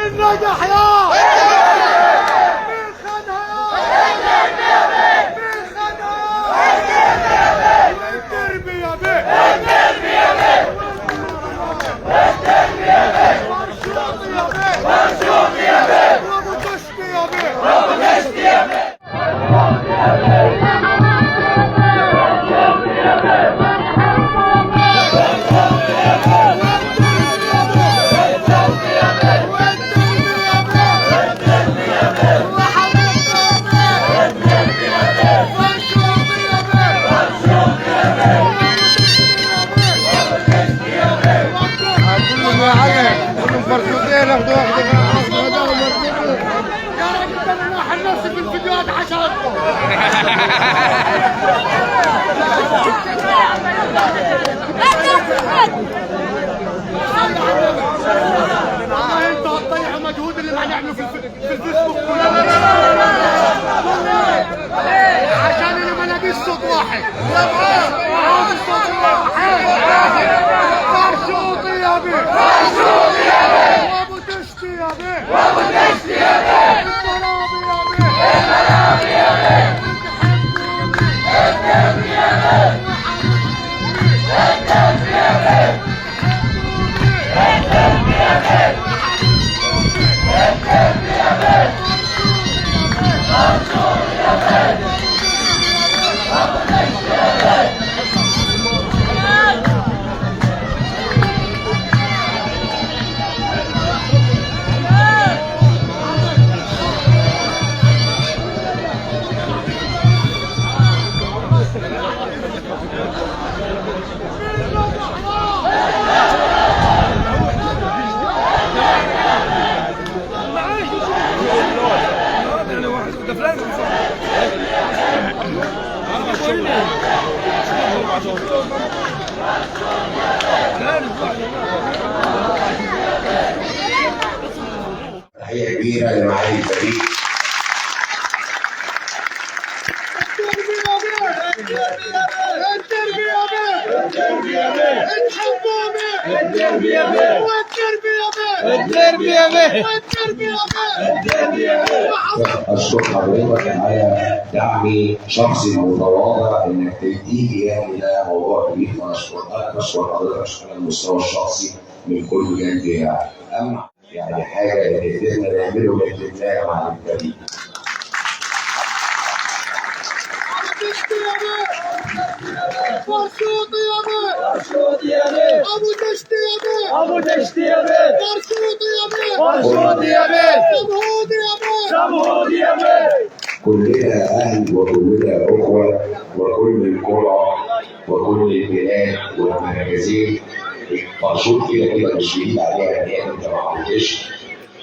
مين نجح يا؟ مين خدها يا؟ مين خدها يا؟ والدربي يا بيه، والدربي يا بيه، والدربي يا بيه، مرشوط يا بيه، مرشوط يا بيه، وابو تشتي يا بيه، وابو تشتي يا بيه. فرشوطين اخذوا يا راجل انا ناحي نفسي في الفيديوهات عشانكم. والله انتوا هتضيعوا مجهود اللي هنعمله في الفيسبوك كله. عشان انا ما الاقيش صوت واحد. عاوز صوت واحد. فرشوطي يا بيه، فرشوطي يا بيه، وابو تشتي يا بيه، وابو تشتي يا بيه، المرابي يا بيه، المرابي يا بيه، الدربي يا بيه، الدربي يا بيه، الدربي يا بيه، الدربي يا بيه، فرشوطي يا بيه، وابو تشتي يا بيه. تحية كبيرة لمعالي الفريق. أشكر حضرتك على دعمي شخصي المتواضع إنك تيجي يعني ده موضوع كبير، فأنا أشكر حضرتك على المستوى الشخصي من كل جانب يعني. أما يعني حاجة اللي قدرنا نعمله بالاجتماع مع الفريق. فرشوطي يا بيه، فرشوطي يا بيه، ابو تشتي يا بيه، ابو تشتي يا بيه، فرشوطي يا بيه، فرشوطي يا بيه، شمهودي يا بيه، شمهودي يا بيه. كلنا أهل وكلنا أخوة، وكل القرى وكل البلاد والمراكزين. فرشوط كده كده مش جديد عليها إن هي أنت ما عرفتش،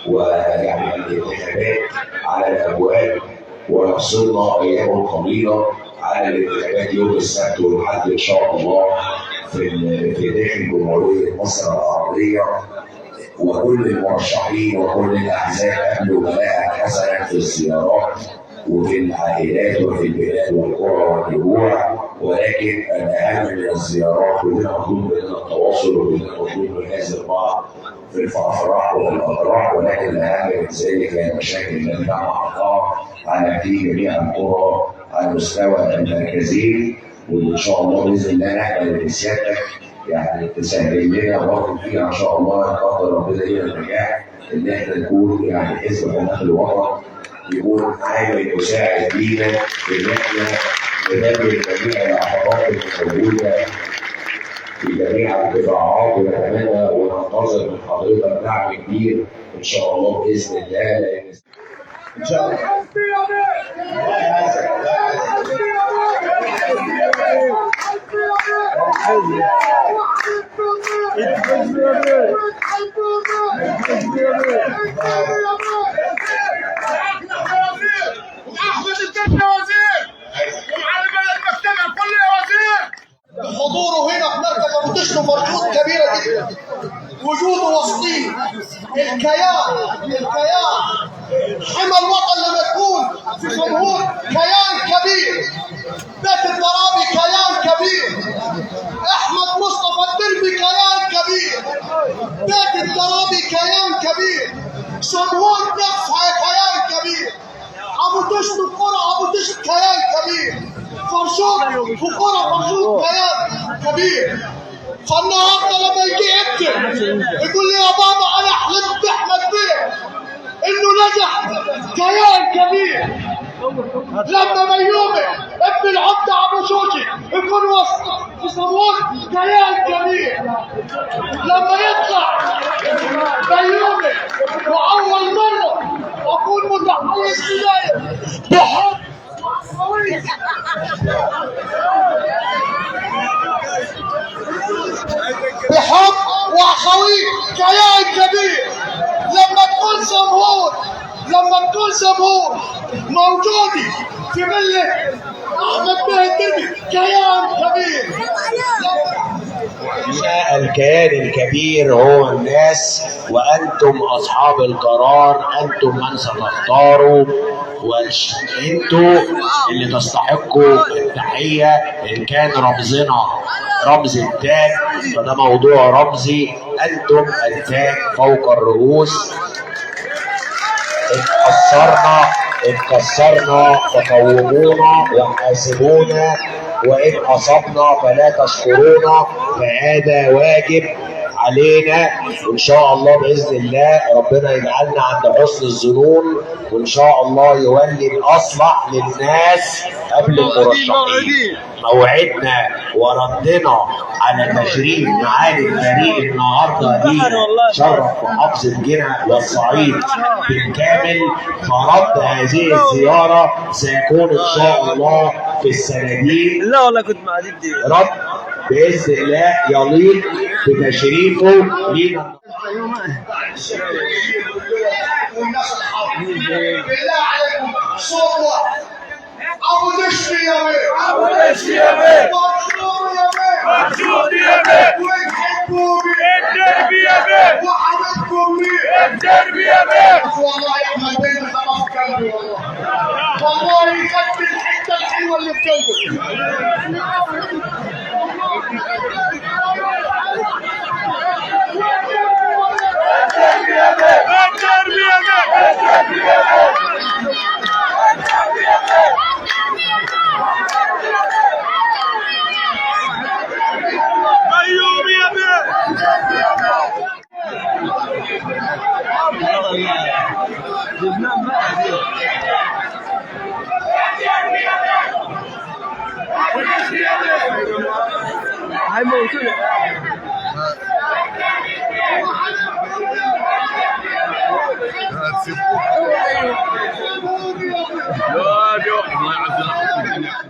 ويعني الانتخابات على الأبواب، ونفصلنا أيام قليلة على الانتخابات يوم السبت والحد إن شاء الله في داخل جمهورية مصر العربية. وكل المرشحين وكل الأحزاب أهلوا بلاء حسنا في الزيارات وفي العائلات وفي البلاد والقرى والنجوع، ولكن الأهم من الزيارات كلنا مطلوب مننا التواصل وكلنا مطلوب من هذا بعض في الأفراح والأفراح، ولكن الأهم من ذلك هي المشاكل التي نعرفها على في جميع القرى على مستوى المركزين. وإن شاء الله بإذن الله نحن بسيادتك يعني تسهل لنا برضه فيها ان شاء الله يقدر ربنا لنا النجاح ان احنا نكون يعني حزب حماة الوطن يكون عامل مساعد لينا ان احنا ننمي جميع العقبات الموجوده في جميع القطاعات، ونتمنى وننتظر من حضرتك دعم كبير ان شاء الله باذن الله، لان ان شاء الله حضوره هنا في مركز ابو تشتي مرجوط كبيره جدا، وجوده وسطيه الكيان حمى الوطن لما يكون في جمهور كيان كبير. بيت الضرابي كيان كبير، احمد مصطفى الدربي كيان كبير، بيت الضرابي كيان كبير، صمود نفسها كيان كبير، عم تشتم قرى، عم تشتم كيان كبير، فرشوط وقرى فرشوط كيان كبير. فالنهارده لما يجي ابني يقول لي يا بابا انا حلمت باحمد بيه انه نجح كيان كبير، لما بيومي ابن العمده ابو شوشي يكون وسط في صمود كيان كبير، لما يطلع بيومي واول مره اكون متحيز اليه بحب بحب واخويه كيان كبير. لما تكون صمود موجودة في ملة احمد بيه الدربي كيان كبير. الكيان الكبير هو الناس، وأنتم أصحاب القرار، أنتم من ستختاروا، وأنتم اللي تستحقوا التحية. إن كان رمزنا رمز التاج فده موضوع رمزي، أنتم التاج فوق الرؤوس. إن كسرنا فقومونا وحاسبونا، وإن أصبنا فلا تشكرونا، فهذا واجب علينا. وإن شاء الله بإذن الله ربنا يجعلنا عند حسن الظنون، وإن شاء الله يولي الأصلح للناس قبل المرشحين. موعدنا وردنا على تشريف معالي الفريق النهارده لينا شرف محافظة جنة والصعيد بالكامل، فرد هذه الزيارة سيكون إن شاء الله في السناديق. لا والله كنت مع جدي. رد بإذن الله يليق بتشريفه لينا. بالله عليكم صوت واحد، ابو دشتي يا بيه، ابو دشتي يا بيه، مرشود يا بيه، مرشود يا بيه، وتحبوا بيه الدربي يا بيه، وحبيبكم بيه الدربي يا بيه. والله يا احمد بيه خلاص قلبي، والله يخبي الحته الحلوه اللي في قلبي. هاي موجودة. يا الله يعزك.